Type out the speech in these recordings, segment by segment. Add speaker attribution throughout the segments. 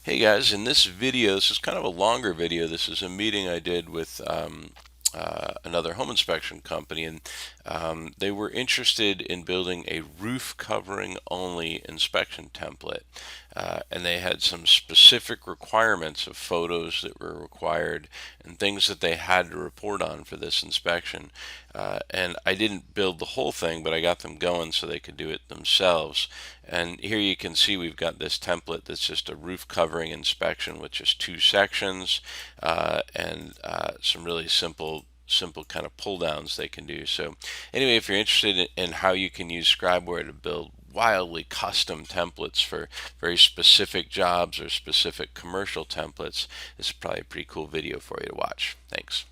Speaker 1: Hey guys, in this video, this is kind of a longer video. This is a meeting I did with another home inspection company, and they were interested in building a roof covering only inspection template. And they had some specific requirements of photos that were required and things that they had to report on for this inspection. And I didn't build the whole thing, but I got them going so they could do it themselves. And here you can see we've got this template that's just a roof covering inspection with just two sections and some really simple kind of pull downs they can do. So anyway, if you're interested in how you can use Scribeware to build wildly custom templates for very specific jobs or specific commercial templates, this is probably a pretty cool video for you to watch. Thanks.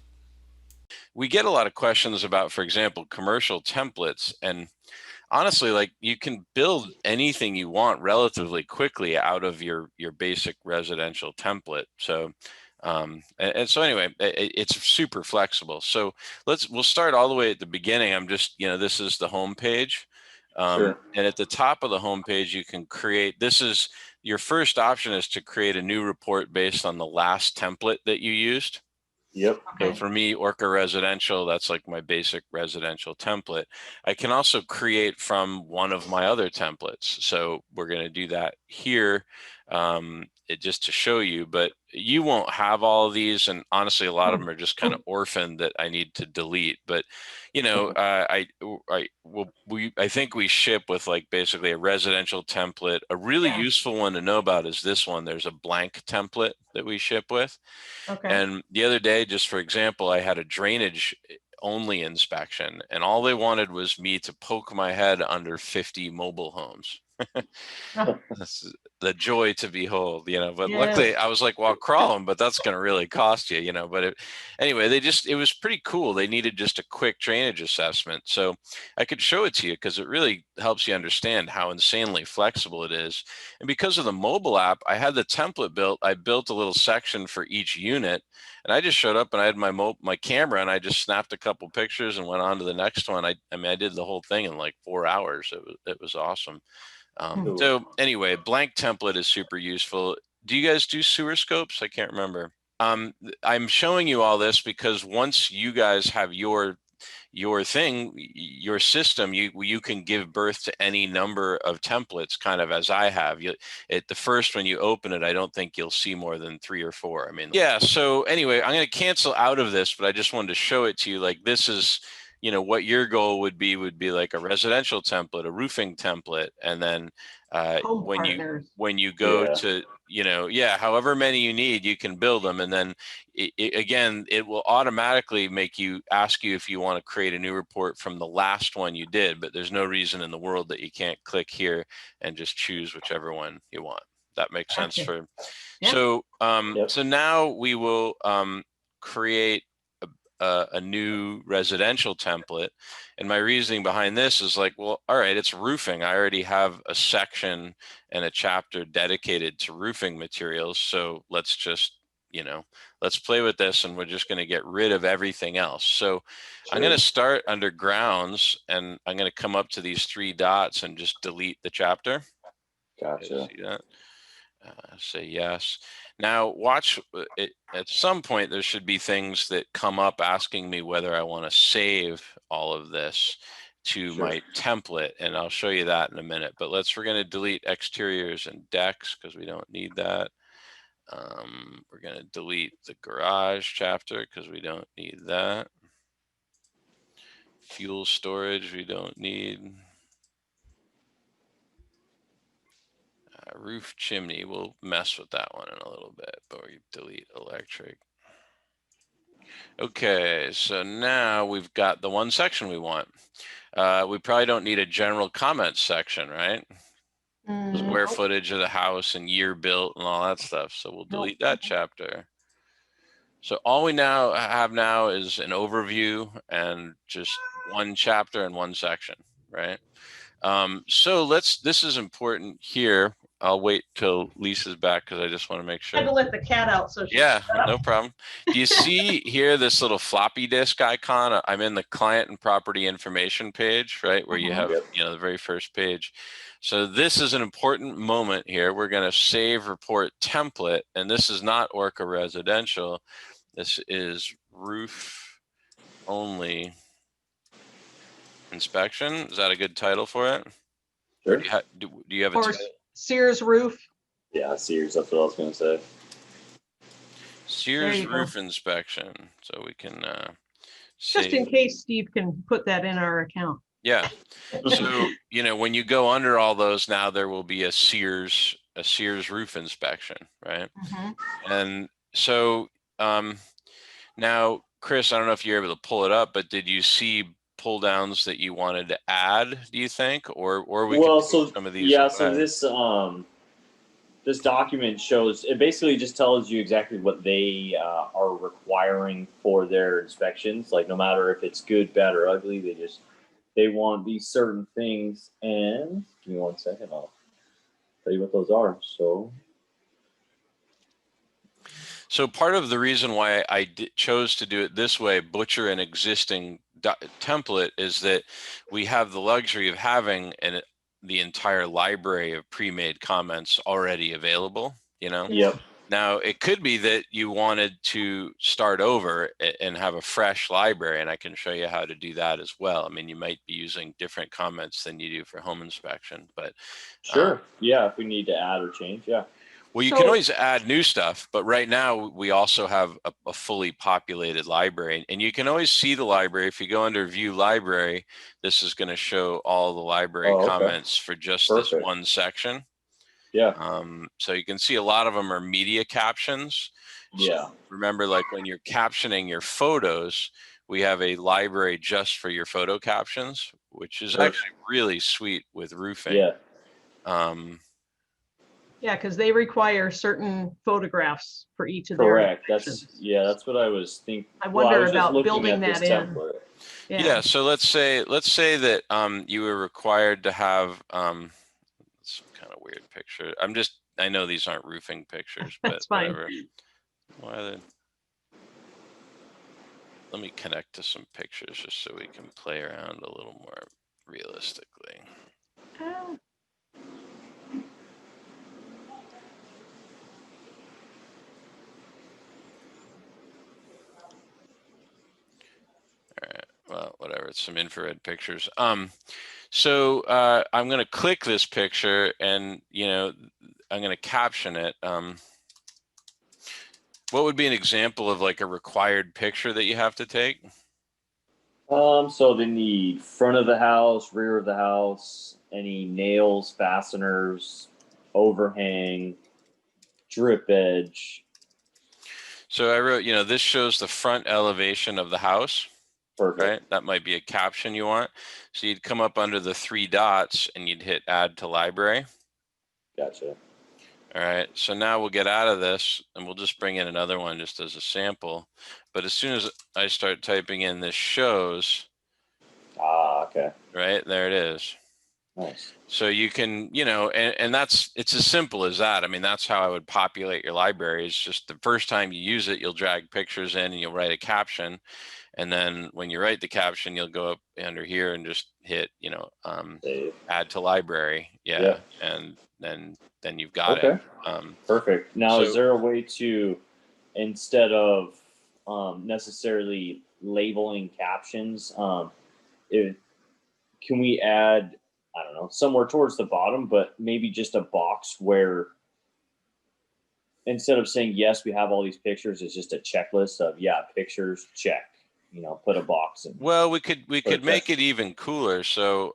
Speaker 1: We get a lot of questions about, for example, commercial templates, and honestly, like, you can build anything you want relatively quickly out of your basic residential template. So and so anyway, it's super flexible. So we'll start all the way at the beginning. I'm just, this is the home page.
Speaker 2: Sure.
Speaker 1: And at the top of the home page, you can create, this is your first option, is to create a new report based on the last template that you used.
Speaker 2: Yep.
Speaker 1: So
Speaker 3: Okay.
Speaker 1: for me, Orca Residential, that's like my basic residential template. I can also create from one of my other templates. So we're going to do that here, just to show you, but you won't have all of these. And honestly, a lot of them are just kind of orphaned that I need to delete. But, I think we ship with like basically a residential template. A really
Speaker 3: Yeah.
Speaker 1: useful one to know about is this one. There's a blank template that we ship with.
Speaker 3: Okay.
Speaker 1: And the other day, just for example, I had a drainage only inspection, and all they wanted was me to poke my head under 50 mobile homes.
Speaker 3: Oh,
Speaker 1: That's the joy to behold, but luckily
Speaker 3: yes.
Speaker 1: I was like, well, I'll crawl them, but that's going to really cost you, but anyway, it was pretty cool. They needed just a quick drainage assessment. So I could show it to you because it really helps you understand how insanely flexible it is. And because of the mobile app, I had the template built. I built a little section for each unit, and I just showed up and I had my camera, and I just snapped a couple pictures and went on to the next one. I mean, I did the whole thing in like 4 hours. It was awesome.
Speaker 2: Cool.
Speaker 1: So anyway, blank template is super useful. Do you guys do sewer scopes? I can't remember. I'm showing you all this because once you guys have your thing, your system, you can give birth to any number of templates, kind of as I have. At the first, when you open it, I don't think you'll see more than 3 or 4. I mean, yeah. So anyway, I'm going to cancel out of this, but I just wanted to show it to you. Like, this is, what your goal would be like a residential template, a roofing template, and then
Speaker 3: Home
Speaker 1: when you
Speaker 3: partners.
Speaker 1: go
Speaker 2: Yeah.
Speaker 1: to, yeah, however many you need, you can build them, and then again, it will automatically ask you if you want to create a new report from the last one you did, but there's no reason in the world that you can't click here and just choose whichever one you want. That makes sense
Speaker 3: Gotcha.
Speaker 1: for,
Speaker 3: Yeah.
Speaker 2: Yep.
Speaker 1: so now we will create a new residential template. And my reasoning behind this is like, well, all right, it's roofing. I already have a section and a chapter dedicated to roofing materials. So let's just, let's play with this, and we're just going to get rid of everything else. So I'm going
Speaker 2: Sure.
Speaker 1: to start under grounds, and I'm going to come up to these 3 dots and just delete the chapter. Okay,
Speaker 2: Gotcha.
Speaker 1: see that? Say yes. Now watch it. At some point, there should be things that come up asking me whether I want to save all of this to
Speaker 2: Sure.
Speaker 1: my template, and I'll show you that in a minute. But we're going to delete exteriors and decks because we don't need that. We're going to delete the garage chapter because we don't need that. Fuel storage we don't need. Roof chimney, we'll mess with that one in a little bit, but we delete electric. Okay, so now we've got the one section we want. We probably don't need a general comments section, right? Square
Speaker 3: Nope.
Speaker 1: footage of the house and year built and all that stuff. So we'll delete that chapter. So all we now have is an overview and just one chapter and one section, right? So this is important here. I'll wait till Lisa's back because I just want to make
Speaker 3: I had to
Speaker 1: sure.
Speaker 3: let the cat out, so she.
Speaker 1: Yeah, no problem. Do you see here this little floppy disk icon? I'm in the client and property information page, right? Where you have,
Speaker 2: Yep.
Speaker 1: the very first page. So this is an important moment here. We're going to save report template, and this is not Orca residential. This is roof only inspection. Is that a good title for it?
Speaker 2: Sure.
Speaker 1: Or do you have a
Speaker 3: Or Sears roof.
Speaker 2: Yeah, Sears. That's what I was going to say.
Speaker 1: Sears roof inspection? So we can
Speaker 3: just in case Steve can put that in our account.
Speaker 1: Yeah. So, when you go under all those now, there will be a Sears roof inspection, right? And so now, Chris, I don't know if you're able to pull it up, but did you see pull downs that you wanted to add, do you think? Or we could some of these?
Speaker 2: Yeah, so this document shows, it basically just tells you exactly what they are requiring for their inspections. Like no matter if it's good, bad, or ugly, they want these certain things. And give me 1 second, I'll tell you what those are.
Speaker 1: So part of the reason why I chose to do it this way, butcher an existing template, is that we have the luxury of having the entire library of pre-made comments already available,
Speaker 2: Yep.
Speaker 1: Now, it could be that you wanted to start over and have a fresh library, and I can show you how to do that as well. I mean, you might be using different comments than you do for home inspection, but
Speaker 2: sure. Yeah, if we need to add or change, yeah.
Speaker 1: Well, you can always add new stuff, but right now we also have a fully populated library, and you can always see the library. If you go under View Library, this is going to show all the library comments for just this one section.
Speaker 2: Yeah.
Speaker 1: So you can see a lot of them are media captions.
Speaker 2: Yeah.
Speaker 1: So remember, like when you're captioning your photos, we have a library just for your photo captions, which is actually really sweet with roofing.
Speaker 2: Yeah.
Speaker 3: Yeah, because they require certain photographs for each of
Speaker 2: Correct.
Speaker 3: their
Speaker 2: That's what I was thinking.
Speaker 3: I wonder about building that in.
Speaker 2: Template.
Speaker 1: Yeah. So let's say that you were required to have some kind of weird picture. I know these aren't roofing pictures, but whatever. Let me connect to some pictures just so we can play around a little more realistically.
Speaker 3: Oh.
Speaker 1: All right. Well, whatever. It's some infrared pictures. So I'm going to click this picture, and I'm going to caption it. What would be an example of like a required picture that you have to take?
Speaker 2: So they need front of the house, rear of the house, any nails, fasteners, overhang, drip edge.
Speaker 1: So I wrote, this shows the front elevation of the house.
Speaker 2: Perfect.
Speaker 1: Right? That might be a caption you want. So you'd come up under the 3 dots and you'd hit add to library.
Speaker 2: Gotcha.
Speaker 1: All right. So now we'll get out of this and we'll just bring in another one just as a sample. But as soon as I start typing in this shows.
Speaker 2: Okay.
Speaker 1: Right, there it is.
Speaker 2: Nice.
Speaker 1: So you can, and it's as simple as that. I mean, that's how I would populate your library. It's just the first time you use it, you'll drag pictures in and you'll write a caption. And then when you write the caption, you'll go up under here and just hit, add to library. Yeah. And then you've got it.
Speaker 2: Perfect. Now, is there a way to, instead of necessarily labeling captions, can we add, I don't know, somewhere towards the bottom, but maybe just a box where instead of saying, yes, we have all these pictures, it's just a checklist of, pictures, check. Put a box in.
Speaker 1: Well, we could make it even cooler. So,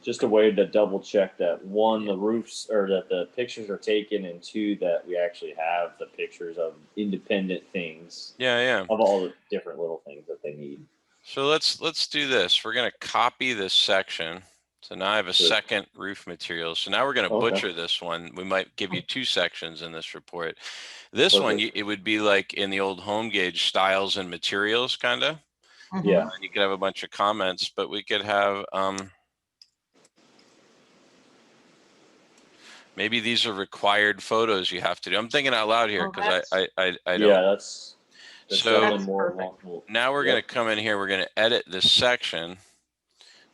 Speaker 2: just a way to double check that one, the roofs or that the pictures are taken, and 2, that we actually have the pictures of independent things.
Speaker 1: Yeah.
Speaker 2: Of all the different little things that they need.
Speaker 1: So let's do this. We're going to copy this section. So now I have a second roof material. So now we're going to butcher this one. We might give you 2 sections in this report. This one, it would be like in the old home gauge styles and materials, kind of.
Speaker 2: Yeah.
Speaker 1: And you could have a bunch of comments, but we could have, Maybe these are required photos you have to do. I'm thinking out loud here
Speaker 3: Oh,
Speaker 1: because
Speaker 3: that's-
Speaker 1: I don't.
Speaker 2: Yeah, that's
Speaker 1: So
Speaker 2: definitely
Speaker 3: That's
Speaker 2: more
Speaker 3: perfect.
Speaker 2: along.
Speaker 1: now we're
Speaker 2: Yep.
Speaker 1: going to come in here. We're going to edit this section.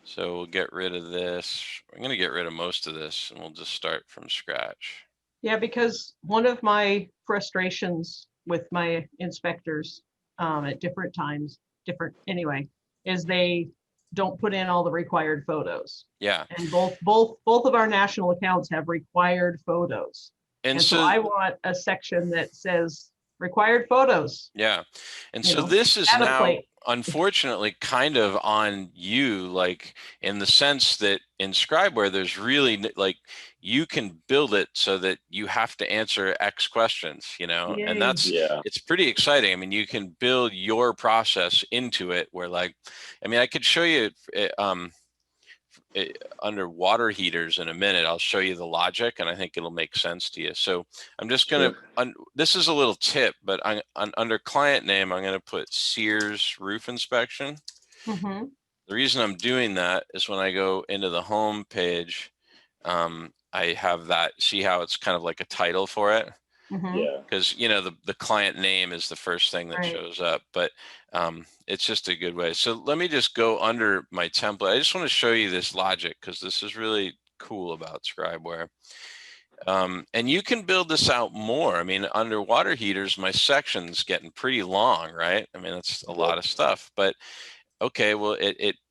Speaker 1: So we'll get rid of this. I'm going to get rid of most of this, and we'll just start from scratch.
Speaker 3: Yeah, because one of my frustrations with my inspectors at different times, anyway, is they don't put in all the required photos.
Speaker 1: Yeah.
Speaker 3: And both of our national accounts have required photos.
Speaker 1: And
Speaker 3: And so
Speaker 1: so
Speaker 3: I want a section that says required photos.
Speaker 1: yeah. And
Speaker 3: You
Speaker 1: so
Speaker 3: know,
Speaker 1: this is
Speaker 3: data
Speaker 1: now,
Speaker 3: plate.
Speaker 1: unfortunately, kind of on you, like in the sense that in Scribeware, there's really like you can build it so that you have to answer X questions, you know, and
Speaker 3: Yay.
Speaker 2: Yeah.
Speaker 1: it's pretty exciting. I mean, you can build your process into it where like, I mean, I could show you under water heaters in a minute. I'll show you the logic and I think it'll make sense to you. So I'm just going to, this is a little tip, but under client name, I'm going to put Sears Roof Inspection.
Speaker 3: Mm-hmm.
Speaker 1: The reason I'm doing that is when I go into the home page, I have that, see how it's kind of like a title for it?
Speaker 3: Mm-hmm.
Speaker 2: Yeah.
Speaker 1: Because you know the client name is the first thing that
Speaker 3: Right.
Speaker 1: shows up, but it's just a good way. So let me just go under my template. I just want to show you this logic because this is really cool about Scribeware. And you can build this out more. I mean, under water heaters, my section's getting pretty long, right? I mean, that's a lot of stuff, but okay, well,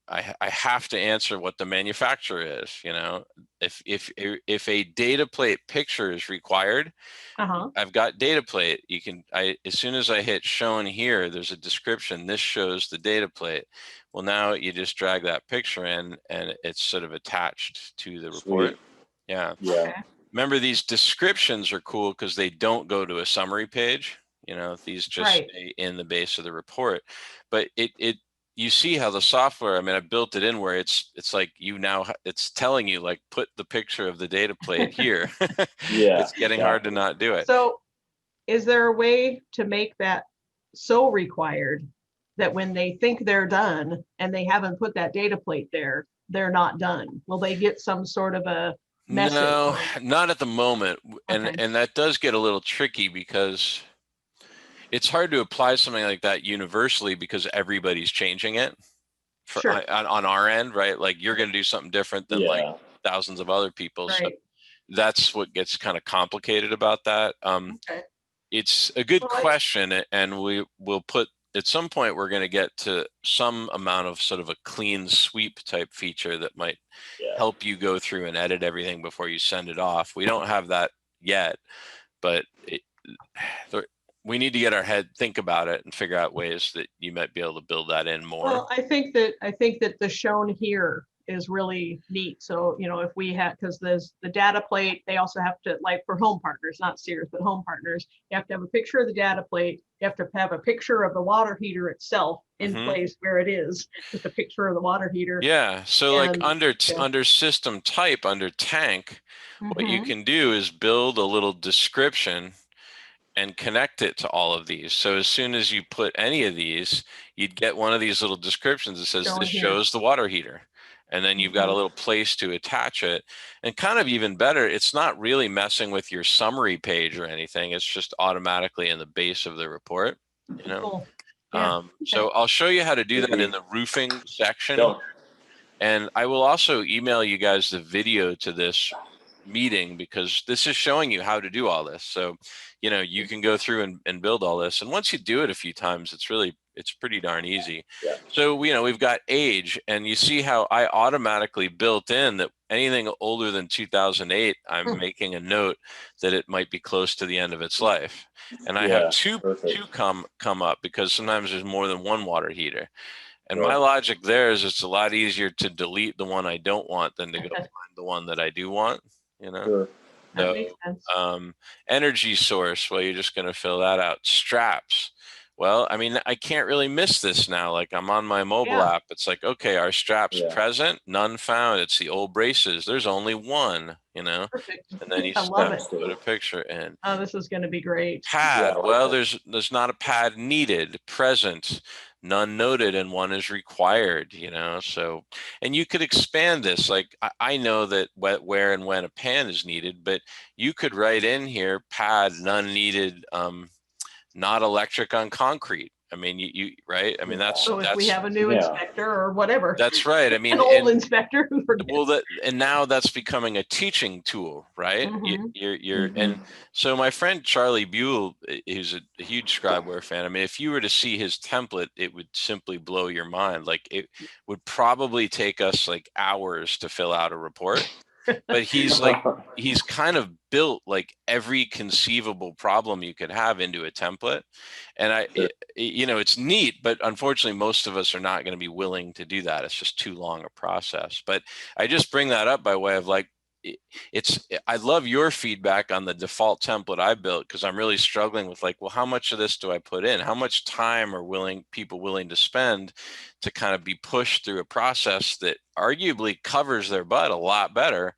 Speaker 1: I have to answer what the manufacturer is, you know. If a data plate picture is required,
Speaker 3: Uh-huh.
Speaker 1: I've got data plate. You can, as soon as I hit shown here, there's a description. This shows the data plate. Well, now you just drag that picture in and it's sort of attached to the report.
Speaker 2: Sweet.
Speaker 1: Yeah.
Speaker 2: Yeah.
Speaker 3: Okay.
Speaker 1: Remember, these descriptions are cool because they don't go to a summary page. You know, these just
Speaker 3: Right.
Speaker 1: stay in the base of the report. But you see how the software, I mean, I built it in where it's like you now, it's telling you like, put the picture of the data plate here.
Speaker 2: Yeah.
Speaker 1: It's getting hard to not do it.
Speaker 3: So is there a way to make that so required that when they think they're done and they haven't put that data plate there, they're not done? Will they get some sort of a message?
Speaker 1: No, not at the moment.
Speaker 3: Okay.
Speaker 1: And that does get a little tricky because it's hard to apply something like that universally because everybody's changing it
Speaker 3: Sure.
Speaker 1: on our end, right? Like you're going to do something different than like
Speaker 2: Yeah.
Speaker 1: thousands of other people. So
Speaker 3: Right.
Speaker 1: that's what gets kind of complicated about that.
Speaker 3: Okay.
Speaker 1: It's a good
Speaker 3: Well,
Speaker 1: question, and we will put at some point we're going to get to some amount of sort of a clean sweep type feature that might
Speaker 2: Yeah.
Speaker 1: help you go through and edit everything before you send it off. We don't have that yet, but we need to get our head, think about it, and figure out ways that you might be able to build that in more.
Speaker 3: Well, I think that the shown here is really neat. So, you know, if we had, because there's the data plate, they also have to, like for home partners, not Sears, but home partners, you have to have a picture of the data plate. You have to have a picture of the water heater itself in place where it is, with the picture of the water heater.
Speaker 1: Yeah. So like
Speaker 3: And-
Speaker 1: under system type, under tank, what you
Speaker 3: Mhm.
Speaker 1: can do is build a little description and connect it to all of these. So as soon as you put any of these, you'd get one of these little descriptions that says
Speaker 3: Shown
Speaker 1: this
Speaker 3: here.
Speaker 1: shows the water heater. And then you've got a little place to attach it. And kind of even better, it's not really messing with your summary page or anything. It's just automatically in the base of the report, you know?
Speaker 3: Cool. Yeah.
Speaker 1: So I'll show you how to do that in the roofing section.
Speaker 2: Don't.
Speaker 1: And I will also email you guys the video to this meeting because this is showing you how to do all this. So, you know, you can go through and build all this. And once you do it a few times, it's pretty darn easy.
Speaker 2: Yeah.
Speaker 1: So, you know, we've got age, and you see how I automatically built in that anything older than 2008, I'm making a note that it might be close to the end of its life. And I have two come up because sometimes there's more than one water heater. And my logic there is it's a lot easier to delete the one I don't want than to go find the one that I do want, you know?
Speaker 2: Sure.
Speaker 3: That
Speaker 1: So,
Speaker 3: makes sense.
Speaker 1: energy source, well, you're just going to fill that out. Straps. Well, I mean, I can't really miss this now. Like I'm on my mobile
Speaker 3: Yeah.
Speaker 1: app. It's like, okay, our straps
Speaker 2: Yeah.
Speaker 1: present, none found. It's the old braces. There's only one,
Speaker 3: Perfect.
Speaker 1: and then you
Speaker 3: I love it.
Speaker 1: put a picture in.
Speaker 3: Oh, this is going to be great.
Speaker 2: Yeah,
Speaker 1: Pad.
Speaker 2: I like
Speaker 1: Well,
Speaker 2: that.
Speaker 1: there's not a pad needed. Present, none noted, and one is required. So, and you could expand this. Like I know that where and when a pan is needed, but you could write in here pad none needed. Not electric on concrete. I mean, you right? I mean,
Speaker 3: So if we have a new
Speaker 2: Yeah.
Speaker 3: inspector or whatever,
Speaker 1: that's right. I
Speaker 3: an
Speaker 1: mean,
Speaker 3: old
Speaker 1: and
Speaker 3: inspector who
Speaker 1: well,
Speaker 3: forgets.
Speaker 1: and now that's becoming a teaching tool, right?
Speaker 3: Mhm.
Speaker 1: You're,
Speaker 2: Mhm.
Speaker 1: and so my friend Charlie Buell, who's a huge Scribeware fan. I mean, if you were to see his template, it would simply blow your mind. Like it would probably take us like hours to fill out a report, but he's kind of built like every conceivable problem you could have into a template. And
Speaker 2: Sure.
Speaker 1: it's neat, but unfortunately most of us are not going to be willing to do that. It's just too long a process. But I just bring that up by way of like, I love your feedback on the default template I built, because I'm really struggling with like, well, how much of this do I put in? How much time are people willing to spend to kind of be pushed through a process that arguably covers their butt a lot better,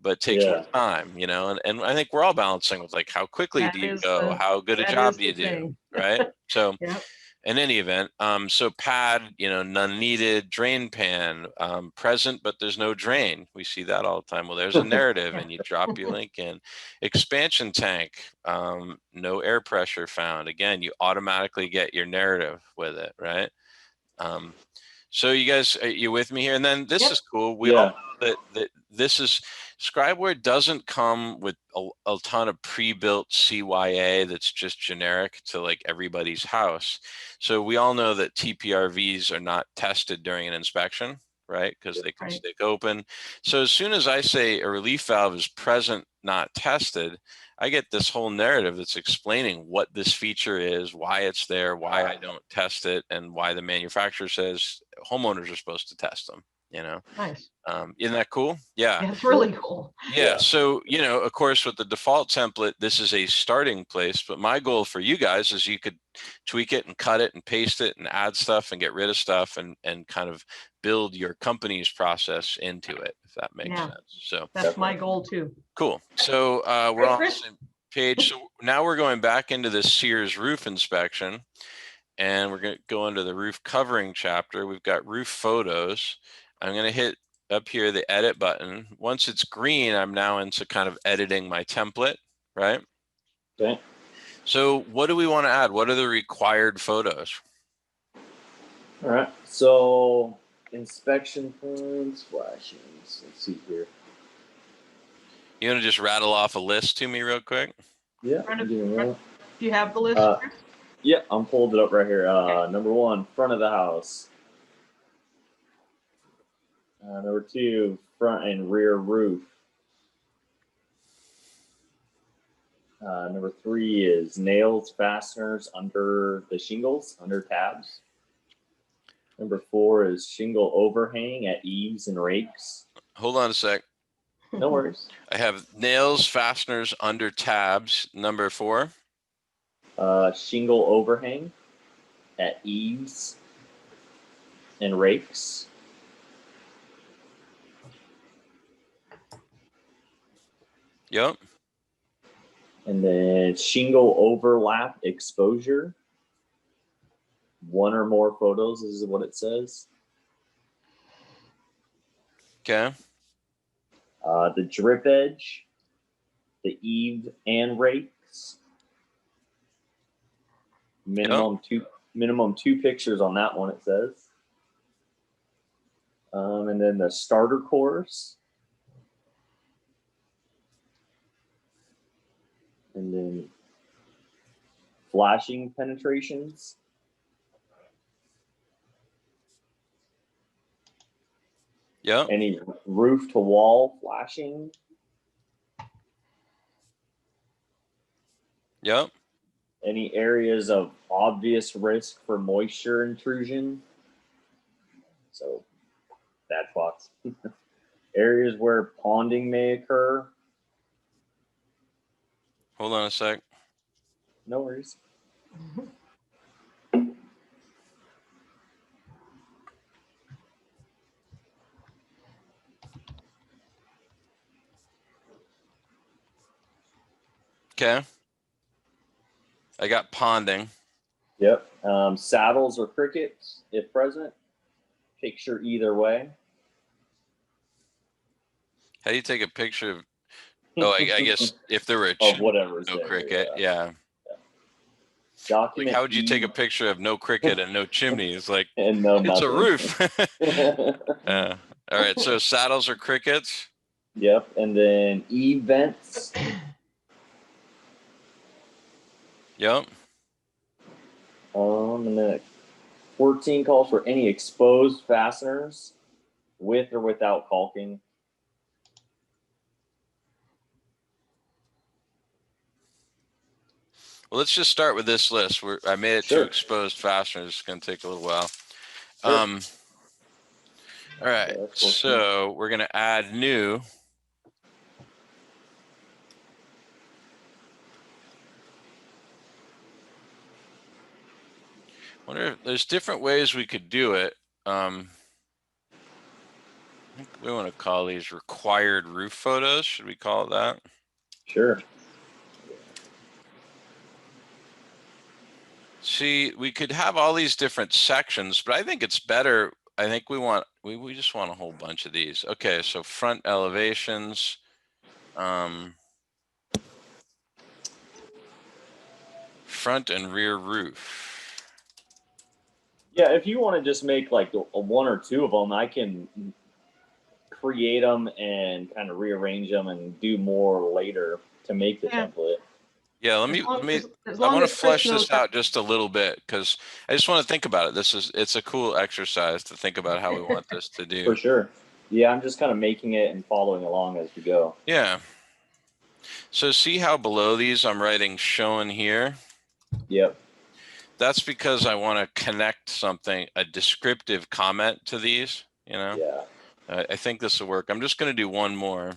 Speaker 1: but takes more
Speaker 2: Yeah.
Speaker 1: time, and I think we're all balancing with like, how quickly
Speaker 3: That
Speaker 1: do you
Speaker 3: is
Speaker 1: go?
Speaker 3: the
Speaker 1: How good a
Speaker 3: that
Speaker 1: job
Speaker 3: is
Speaker 1: do you
Speaker 3: the
Speaker 1: do?
Speaker 3: thing.
Speaker 1: Right. So
Speaker 3: Yep.
Speaker 1: in any event, so pad, none needed. Drain pan, present, but there's no drain. We see that all the time. Well, there's a narrative,
Speaker 3: Yeah.
Speaker 1: and you drop your link in. Expansion tank, no air pressure found. Again, you automatically get your narrative with it, right? So you guys, are you with me here? And then this
Speaker 3: Yep.
Speaker 1: is cool. We all
Speaker 2: Yeah.
Speaker 1: know that this is Scribeware doesn't come with a ton of pre-built CYA that's just generic to like everybody's house. So we all know that TPRVs are not tested during an inspection, right? Because they can
Speaker 3: Right.
Speaker 1: stick open. So as soon as I say a relief valve is present, not tested, I get this whole narrative that's explaining what this feature is, why it's there, why I don't test it, and why the manufacturer says homeowners are supposed to test them.
Speaker 3: Nice.
Speaker 1: Isn't that cool? Yeah.
Speaker 3: Yeah, it's really cool.
Speaker 1: Yeah. So, of course, with the default template, this is a starting place. But my goal for you guys is you could tweak it and cut it and paste it and add stuff and get rid of stuff and kind of build your company's process into it, if that makes
Speaker 3: Yeah.
Speaker 1: sense. So
Speaker 3: That's my goal too.
Speaker 1: cool. So we're
Speaker 3: Right,
Speaker 1: on the
Speaker 3: Chris?
Speaker 1: same page. So now we're going back into the Sears roof inspection, and we're going to go into the roof covering chapter. We've got roof photos. I'm going to hit up here the edit button. Once it's green, I'm now into kind of editing my template, right?
Speaker 2: Okay.
Speaker 1: So what do we want to add? What are the required photos?
Speaker 2: All right. So inspection plans, flashings. Let's see here.
Speaker 1: You want to just rattle off a list to me real quick?
Speaker 2: Yeah.
Speaker 3: Front of-
Speaker 2: I'm getting
Speaker 3: front-
Speaker 2: that.
Speaker 3: Do you have the list, Chris?
Speaker 2: Yeah, I'm pulled it up right here. Number 1, front of the house. Number 2, front and rear roof. Number 3 is nails, fasteners under the shingles, under tabs. Number 4 is shingle overhang at eaves and rakes.
Speaker 1: Hold on a sec.
Speaker 2: No worries.
Speaker 1: I have nails, fasteners under tabs. Number 4.
Speaker 2: Shingle overhang at eaves and rakes.
Speaker 1: Yep.
Speaker 2: And then shingle overlap exposure. 1 or more photos is what it says.
Speaker 1: Okay.
Speaker 2: The drip edge, the eave and rakes. Minimum two pictures on that one, it says. And then the starter cores. And then flashing penetrations.
Speaker 1: Yep.
Speaker 2: Any roof to wall flashing.
Speaker 1: Yep.
Speaker 2: Any areas of obvious risk for moisture intrusion. So that spots. Areas where ponding may occur.
Speaker 1: Hold on a sec.
Speaker 2: No worries.
Speaker 1: Okay. I got ponding.
Speaker 2: Yep. Saddles or crickets, if present. Picture either way.
Speaker 1: How do you take a picture of? Oh, I guess if there were a
Speaker 2: Of
Speaker 1: chimney,
Speaker 2: whatever's
Speaker 1: no
Speaker 2: there.
Speaker 1: cricket.
Speaker 2: Yeah.
Speaker 1: Yeah. Like,
Speaker 2: Document
Speaker 1: how would you take a picture of no cricket and no chimney? It's like
Speaker 2: and no
Speaker 1: it's a
Speaker 2: nothing.
Speaker 1: roof. All right. So saddles or crickets.
Speaker 2: Yep. And then events.
Speaker 1: Yep.
Speaker 2: And then 14 calls for any exposed fasteners with or without caulking.
Speaker 1: Well, let's just start with this list. I made it to
Speaker 2: Sure.
Speaker 1: exposed fasteners. It's going to take a little while.
Speaker 2: Sure.
Speaker 1: All right.
Speaker 2: Okay, that's 14.
Speaker 1: So we're going to add new. Wonder if there's different ways we could do it. I think we want to call these required roof photos. Should we call it that?
Speaker 2: Sure.
Speaker 1: See, we could have all these different sections, but I think it's better. I think we just want a whole bunch of these. Okay, so front elevations. Front and rear roof.
Speaker 2: Yeah, if you want to just make like one or two of them, I can create them and kind of rearrange them and do more later to make the
Speaker 3: Yeah.
Speaker 2: template.
Speaker 1: Yeah, let
Speaker 3: As
Speaker 1: me
Speaker 3: long
Speaker 1: I want
Speaker 3: as
Speaker 1: to
Speaker 3: Chris
Speaker 1: flesh
Speaker 3: knows
Speaker 1: this
Speaker 3: how-
Speaker 1: out just a little bit because I just want to think about it. It's a cool exercise to think about how we want this to do.
Speaker 2: For sure. Yeah, I'm just kind of making it and following along as we go.
Speaker 1: Yeah. So see how below these I'm writing shown here?
Speaker 2: Yep.
Speaker 1: That's because I want to connect something, a descriptive comment to these, you know?
Speaker 2: Yeah.
Speaker 1: I think this will work. I'm just going to do one more.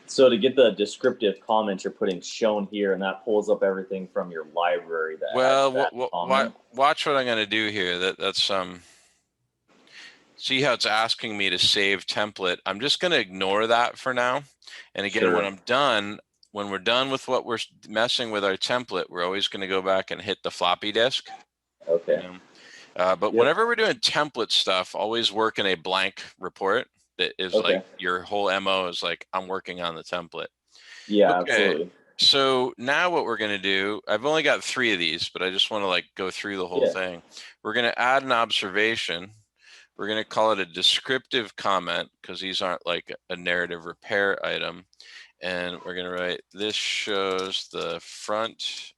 Speaker 2: So to get the descriptive comments, you're putting shown here, and that pulls up everything from your library. That
Speaker 1: Well,
Speaker 2: has that comment.
Speaker 1: watch what I'm going to do here. That's see how it's asking me to save template. I'm just going to ignore that for now. And again,
Speaker 2: Sure.
Speaker 1: when we're done with what we're messing with our template, we're always going to go back and hit the floppy disk.
Speaker 2: Okay.
Speaker 1: You know? But
Speaker 2: Yep.
Speaker 1: whenever we're doing template stuff, always work in a blank report. That is
Speaker 2: Okay.
Speaker 1: like your whole MO is like, I'm working on the template.
Speaker 2: Yeah,
Speaker 1: Okay.
Speaker 2: absolutely.
Speaker 1: So now what we're going to do, I've only got 3 of these, but I just want to like go through the whole
Speaker 2: Yeah.
Speaker 1: thing. We're going to add an observation. We're going to call it a descriptive comment because these aren't like a narrative repair item. And we're going to write, this shows the front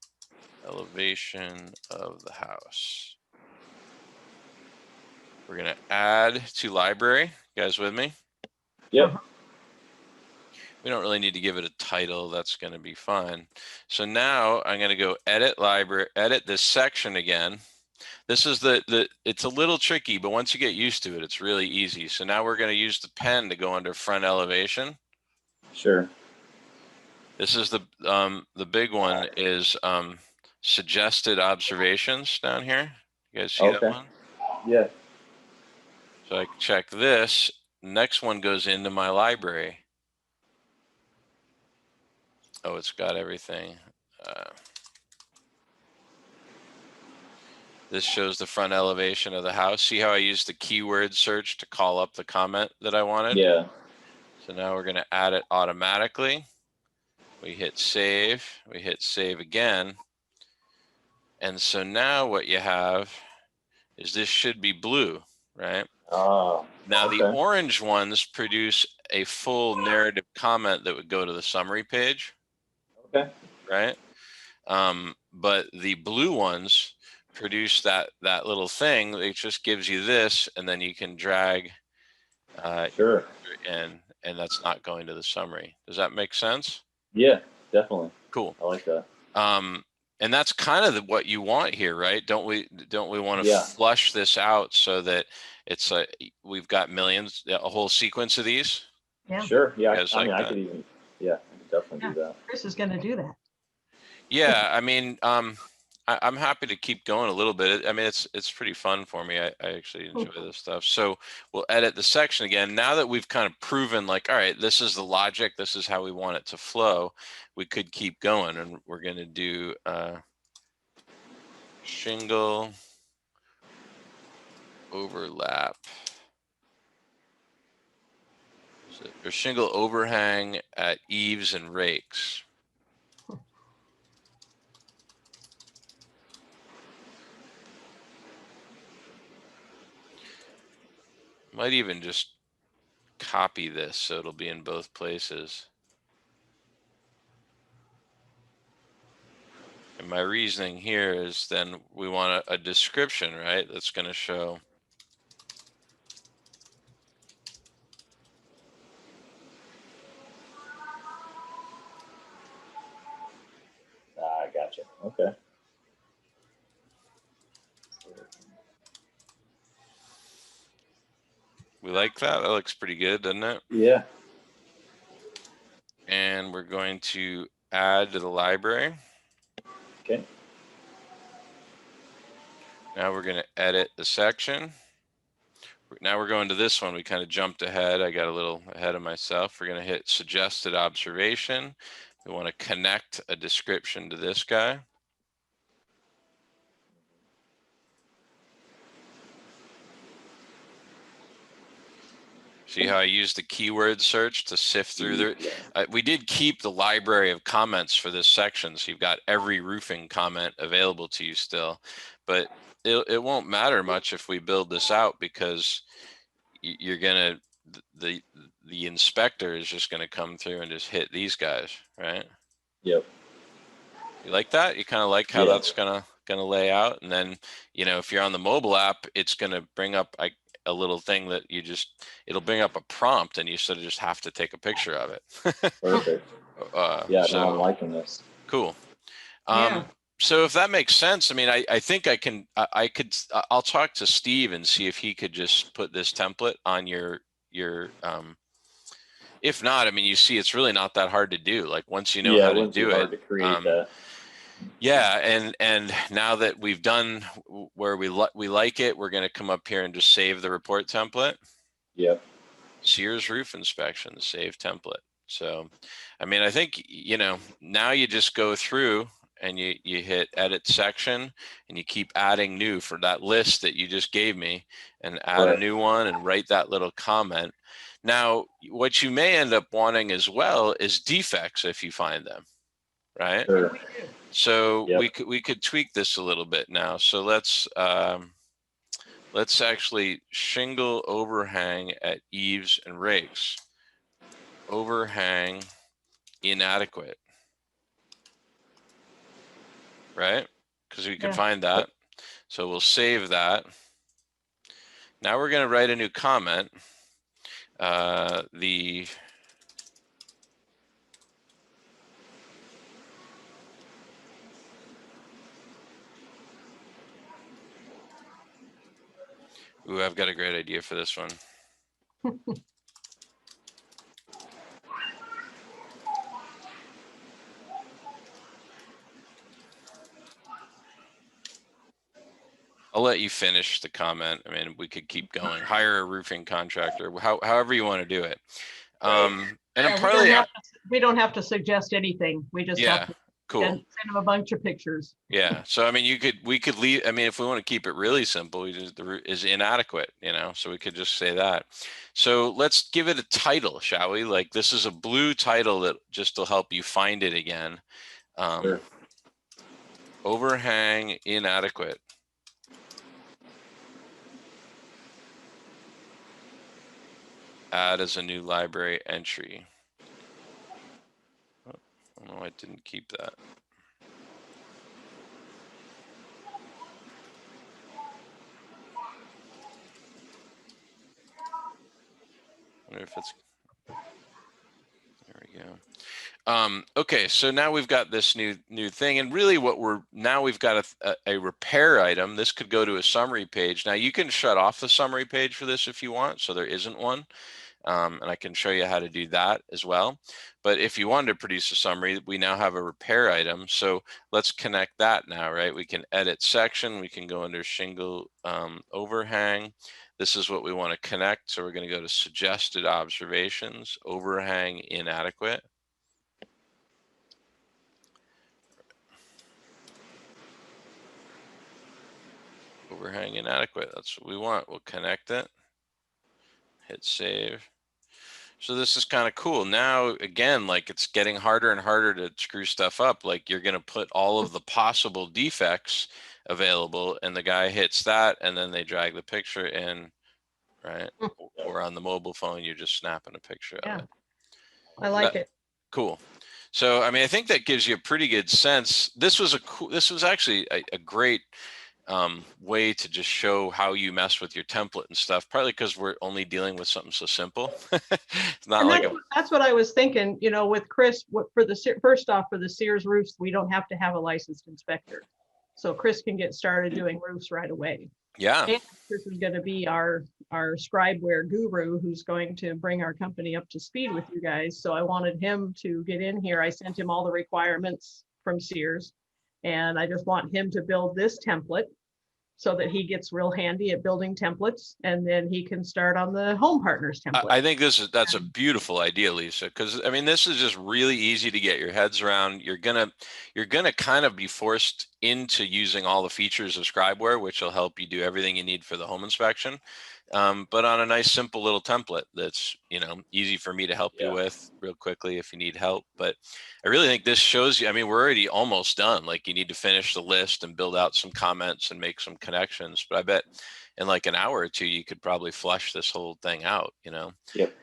Speaker 1: elevation of the house. We're going to add to library. You guys with me?
Speaker 2: Yep.
Speaker 1: We don't really need to give it a title. That's going to be fine. So now I'm going to go edit library, edit this section again. This is it's a little tricky, but once you get used to it, it's really easy. So now we're going to use the pen to go under front elevation.
Speaker 2: Sure.
Speaker 1: This is the big one is suggested observations down here. You guys see that one?
Speaker 2: Yeah.
Speaker 1: So I check this. Next one goes into my library. Oh, it's got everything. This shows the front elevation of the house. See how I used the keyword search to call up the comment that I wanted?
Speaker 2: Yeah.
Speaker 1: So now we're going to add it automatically. We hit save. We hit save again. And so now what you have is this should be blue, right?
Speaker 2: Oh.
Speaker 1: Now
Speaker 2: okay.
Speaker 1: the orange ones produce a full narrative comment that would go to the summary page.
Speaker 2: Okay.
Speaker 1: Right? But the blue ones produce that little thing. It just gives you this, and then you can drag
Speaker 2: Sure.
Speaker 1: and that's not going to the summary. Does that make sense?
Speaker 2: Yeah, definitely.
Speaker 1: Cool.
Speaker 2: I like that.
Speaker 1: And that's kind of what you want here, right? Don't we want to
Speaker 2: Yeah.
Speaker 1: flush this out so that it's we've got millions, a whole sequence of these?
Speaker 3: Yeah.
Speaker 2: Sure. Yeah.
Speaker 1: Guys
Speaker 2: I mean,
Speaker 1: like
Speaker 2: I could even. Yeah, I could definitely do that.
Speaker 3: Chris is going to do that.
Speaker 1: Yeah, I mean, I'm happy to keep going a little bit. I mean, it's pretty fun for me. I actually enjoy this stuff. So we'll edit the section again. Now that we've kind of proven like, all right, this is the logic, this is how we want it to flow, we could keep going, and we're going to do shingle overlap. Or shingle overhang at eaves and rakes. Might even just copy this so it'll be in both places. And my reasoning here is then we want a description, right? That's going to show.
Speaker 2: I gotcha. Okay.
Speaker 1: We like that. That looks pretty good, doesn't it?
Speaker 2: Yeah.
Speaker 1: And we're going to add to the library.
Speaker 2: Okay.
Speaker 1: Now we're going to edit the section. Now we're going to this one. We kind of jumped ahead. I got a little ahead of myself. We're going to hit suggested observation. We want to connect a description to this guy. See how I used the keyword search to sift through there? We did keep the library of comments for this section, so you've got every roofing comment available to you still, but it won't matter much if we build this out, because you're gonna, the inspector is just gonna come through and just hit these guys, right?
Speaker 2: Yep.
Speaker 1: You like that? You kind of like how that's gonna lay out, and then if you're on the mobile app, it's gonna bring up a little thing that it'll bring up a prompt, and you sort of just have to take a picture of it.
Speaker 2: Perfect. Yeah,
Speaker 1: so,
Speaker 2: no, I'm liking this.
Speaker 1: Cool.
Speaker 3: Yeah.
Speaker 1: So if that makes sense, I mean, I think I'll talk to Steve and see if he could just put this template on your if not, I mean, you see, it's really not that hard to do. Like once you know how to do
Speaker 2: hard
Speaker 1: it.
Speaker 2: to create that.
Speaker 1: Yeah, and now that we've done where we like it, we're going to come up here and just save the report template.
Speaker 2: Yep.
Speaker 1: Sears roof inspection, save template. So, I mean, I think now you just go through and you hit edit section, and you keep adding new for that list that you just gave me, and add a new one and write that little comment. Now, what you may end up wanting as well is defects if you find them, right?
Speaker 2: Sure.
Speaker 1: So we could tweak this a little bit now. So let's actually shingle overhang at eaves and rakes. Overhang inadequate, right? Because we can find that. So we'll save that. Now we're going to write a new comment. Ooh, I've got a great idea for this one. I'll let you finish the comment. I mean, we could keep going. Hire a roofing contractor, however you want to do it. And I'm partly
Speaker 3: we don't have to suggest anything. We just have to
Speaker 1: cool.
Speaker 3: send them a bunch of pictures.
Speaker 1: Yeah. So I mean, we could leave. I mean, if we want to keep it really simple, the roof is inadequate. So we could just say that. So let's give it a title, shall we? Like this is a blue title that just will help you find it again.
Speaker 2: Sure.
Speaker 1: Overhang inadequate. Add as a new library entry. Oh, no, I didn't keep that. I wonder if it's, there we go. Okay, so now we've got this new thing, and really what we've got a repair item. This could go to a summary page. Now you can shut off the summary page for this if you want, so there isn't one. And I can show you how to do that as well. But if you wanted to produce a summary, we now have a repair item. So let's connect that now, right? We can edit section. We can go under shingle overhang. This is what we want to connect. So we're going to go to suggested observations, overhang inadequate. Overhang inadequate. That's what we want. We'll connect it. Hit save. So this is kind of cool. Now, again, like it's getting harder and harder to screw stuff up. Like you're going to put all of the possible defects available and the guy hits that and then they drag the picture in, right? Or on the mobile phone, you're just snapping a picture of it.
Speaker 3: I like it.
Speaker 1: Cool. So, I mean, I think that gives you a pretty good sense. This was actually a great way to just show how you mess with your template and stuff, probably because we're only dealing with something so simple. It's not
Speaker 3: And
Speaker 1: like
Speaker 3: that's what I was thinking, you know, with Chris, for the first off, for the Sears roofs, we don't have to have a licensed inspector. So Chris can get started doing roofs right away.
Speaker 1: yeah.
Speaker 3: And Chris is going to be our scribeware guru who's going to bring our company up to speed with you guys. So I wanted him to get in here. I sent him all the requirements from Sears, and I just want him to build this template so that he gets real handy at building templates, and then he can start on the Home Partners template.
Speaker 1: I think that's a beautiful idea, Lisa, because I mean, this is just really easy to get your heads around. You're gonna kind of be forced into using all the features of Scribeware, which will help you do everything you need for the home inspection. But on a nice, simple little template that's, you know, easy for me to help you with real quickly if you need help. But I really think this shows you, I mean, we're already almost done. Like you need to finish the list and build out some comments and make some connections. But I bet in like an hour or two, you could probably flush this whole thing out, you know?
Speaker 2: Yep.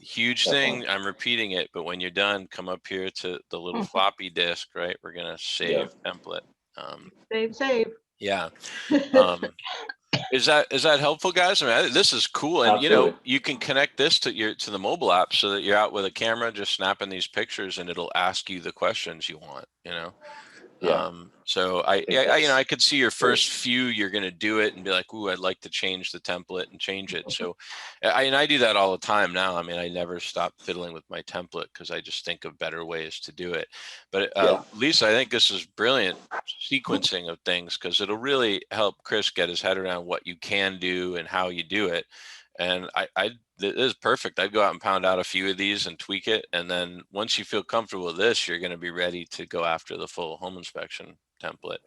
Speaker 1: Huge
Speaker 2: Definitely.
Speaker 1: thing. I'm repeating it, but when you're done, come up here to the little floppy disk, right? We're going to save template.
Speaker 3: Save.
Speaker 1: Yeah. Is that helpful, guys? I mean, this is cool, and
Speaker 2: Absolutely.
Speaker 1: you know, you can connect this to the mobile app so that you're out with a camera, just snapping these pictures, and it'll ask you the questions you want. You know.
Speaker 2: Yeah.
Speaker 1: So I you know, I could see your first few, you're going to do it and be like, ooh, I'd like to change the template and change it. So I do that all the time now. I mean, I never stop fiddling with my template because I just think of better ways to do it. But Lisa, I think this is brilliant sequencing of things because it'll really help Chris get his head around what you can do and how you do it. And this is perfect. I'd go out and pound out a few of these and tweak it. And then once you feel comfortable with this, you're going to be ready to go after the full home inspection template.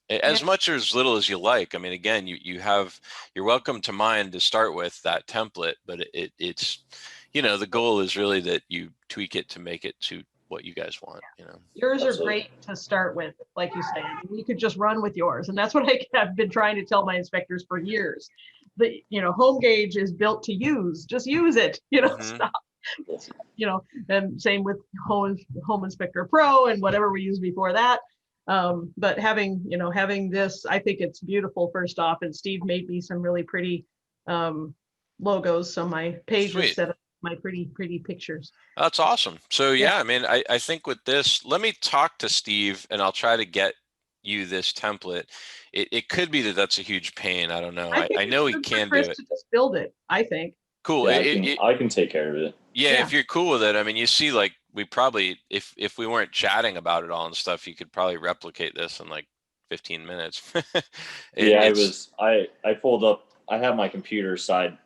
Speaker 1: As much or as little as you like. I mean, again, you're welcome to mine to start with that template, but it's, you know, the goal is really that you tweak it to make it to what you guys want, you know.
Speaker 3: Yours are great to start with, like you say. You could just run with yours, and that's what I've been trying to tell my inspectors for years. The, you know, HomeGauge is built to use. Just use it. You know, stop. You know, and same with Home Inspector Pro and whatever we used before that. But having this, I think it's beautiful. First off, and Steve made me some really pretty logos, so my page is set up. My pretty pictures.
Speaker 1: That's awesome. So yeah, I mean, I think with this, let me talk to Steve and I'll try to get you this template. It could be that that's a huge pain. I don't know. I know he can do it.
Speaker 3: To just build it, I think.
Speaker 1: Cool.
Speaker 2: Yeah, I can take care of it.
Speaker 1: Yeah, if you're cool with it. I mean, you see, like we probably, if we weren't chatting about it all and stuff, you could probably replicate this in like 15 minutes.
Speaker 2: I pulled up, I have my computer side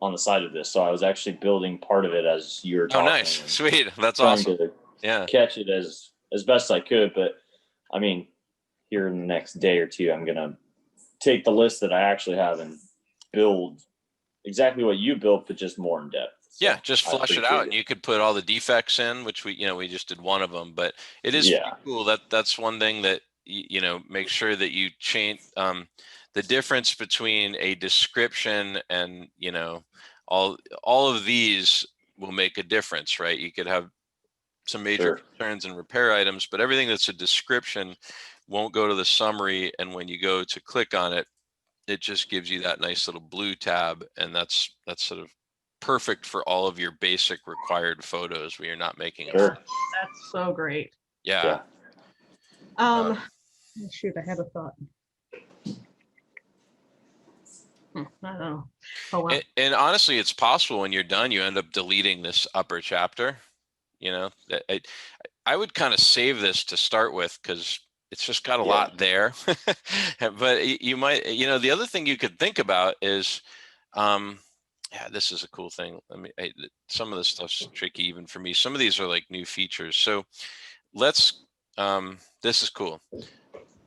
Speaker 2: on the side of this, so I was actually building part of it as you were talking.
Speaker 1: Oh, nice, sweet, that's awesome.
Speaker 2: Catch it as best I could, but I mean, here in the next day or two, I'm gonna take the list that I actually have and build exactly what you built, but just more in depth. So
Speaker 1: yeah, just flush it out, and you could put all the defects in, which we just did one of them, but it is pretty cool. That's one thing that make sure that you change the difference between a description and all of these will make a difference, right? You could have some major concerns and repair items, but everything that's a description won't go to the summary, and when you go to click on it, it just gives you that nice little blue tab, and that's sort of perfect for all of your basic required photos where you're not making a
Speaker 3: That's so great.
Speaker 1: Yeah.
Speaker 3: Shoot, I had a thought. I don't know. Oh, well.
Speaker 1: And honestly, it's possible when you're done, you end up deleting this upper chapter. You know, I would kind of save this to start with because it's just got a
Speaker 2: Yeah.
Speaker 1: lot there. But you might, you know, the other thing you could think about is, yeah, this is a cool thing. Some of this stuff's tricky even for me. Some of these are like new features. So let's, this is cool.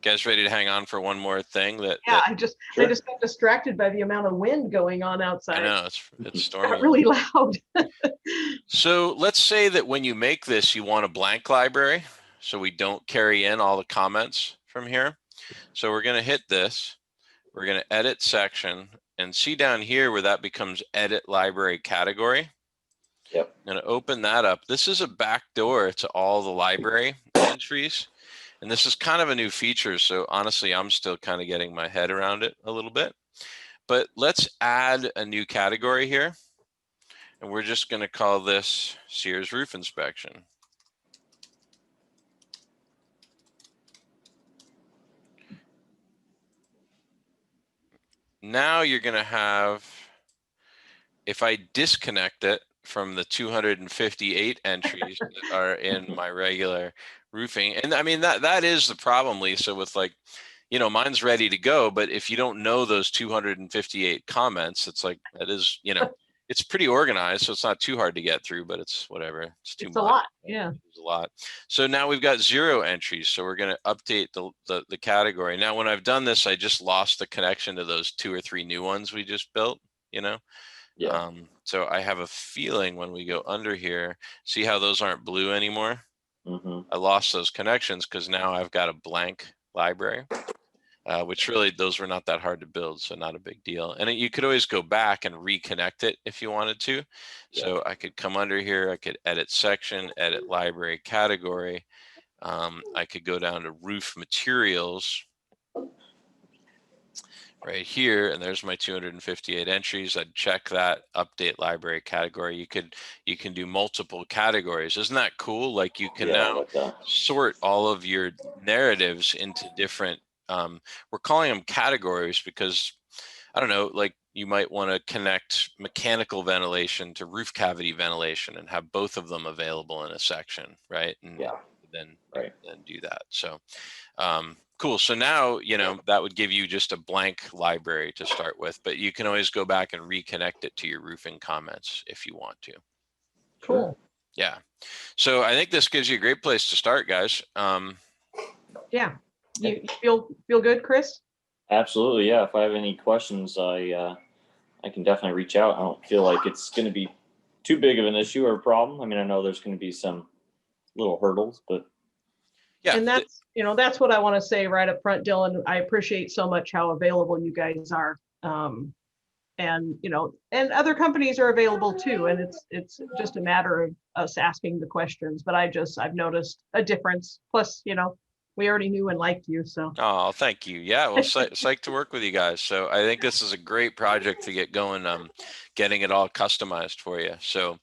Speaker 1: Guys ready to hang on for one more thing
Speaker 3: Yeah,
Speaker 1: that
Speaker 3: I just
Speaker 2: Sure.
Speaker 3: got distracted by the amount of wind going on outside.
Speaker 1: I know it's
Speaker 3: It got
Speaker 1: stormy.
Speaker 3: really loud.
Speaker 1: So let's say that when you make this, you want a blank library, so we don't carry in all the comments from here. So we're going to hit this. We're going to edit section and see down here where that becomes edit library category.
Speaker 2: Yep.
Speaker 1: I'm going to open that up. This is a backdoor to all the library entries. And this is kind of a new feature. So honestly, I'm still kind of getting my head around it a little bit. But let's add a new category here. And we're just going to call this Sears Roof Inspection. Now you're going to have, if I disconnect it from the 258 entries that are in my regular roofing, and I mean, that is the problem, Lisa, with like, you know, mine's ready to go, but if you don't know those 258 comments, it's like, that is, you know, it's pretty organized, so it's not too hard to get through, but it's whatever. It's too
Speaker 3: It's
Speaker 1: much.
Speaker 3: a lot. Yeah.
Speaker 1: It's a lot. So now we've got 0 entries. So we're going to update the category. Now, when I've done this, I just lost the connection to those 2 or 3 new ones we just built, you know?
Speaker 2: Yeah.
Speaker 1: So I have a feeling when we go under here, see how those aren't blue anymore?
Speaker 2: Mm-hmm.
Speaker 1: I lost those connections because now I've got a blank library. Which really, those were not that hard to build, so not a big deal. And you could always go back and reconnect it if you wanted to.
Speaker 2: Yeah.
Speaker 1: So I could come under here, I could edit section, edit library category. I could go down to roof materials right here, and there's my 258 entries. I'd check that, update library category. You can do multiple categories. Isn't that cool? Like you can
Speaker 2: Yeah, I
Speaker 1: now
Speaker 2: like that.
Speaker 1: sort all of your narratives into different, we're calling them categories because, I don't know, like you might want to connect mechanical ventilation to roof cavity ventilation and have both of them available in a section, right? And
Speaker 2: Yeah.
Speaker 1: then do that. So cool. So now, you know, that would give you just a blank library to start with, but you can always go back and reconnect it to your roofing comments if you want to.
Speaker 3: Cool.
Speaker 1: Yeah. So I think this gives you a great place to start, guys.
Speaker 3: Yeah. You feel good, Chris?
Speaker 2: Absolutely. Yeah. If I have any questions, I can definitely reach out. I don't feel like it's going to be too big of an issue or a problem. I mean, I know there's going to be some little hurdles, but
Speaker 1: Yeah.
Speaker 3: And that's, you know, that's what I want to say right up front, Dylan. I appreciate so much how available you guys are. And, you know, and other companies are available too. And it's just a matter of us asking the questions. But I've noticed a difference. Plus, you know, we already knew and liked you. So,
Speaker 1: Oh, thank you. Yeah, well, psyched to work with you guys. So I think this is a great project to get going, getting it all customized for you. So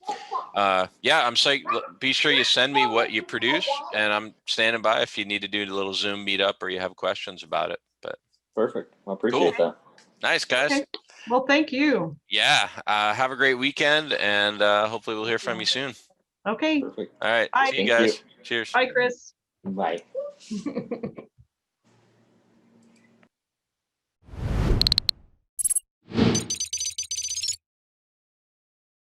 Speaker 1: yeah, I'm psyched. Be sure you send me what you produce, and I'm standing by if you need to do a little Zoom meetup or you have questions about it. But
Speaker 2: perfect. I appreciate that.
Speaker 1: nice, guys.
Speaker 3: okay. Well, thank you.
Speaker 1: Yeah, have a great weekend, and hopefully we'll hear from you soon.
Speaker 3: Okay.
Speaker 2: Perfect.
Speaker 1: All right,
Speaker 3: Bye.
Speaker 1: see you
Speaker 2: Thank
Speaker 1: guys.
Speaker 2: you.
Speaker 1: Cheers.
Speaker 3: Bye, Chris.
Speaker 2: Bye.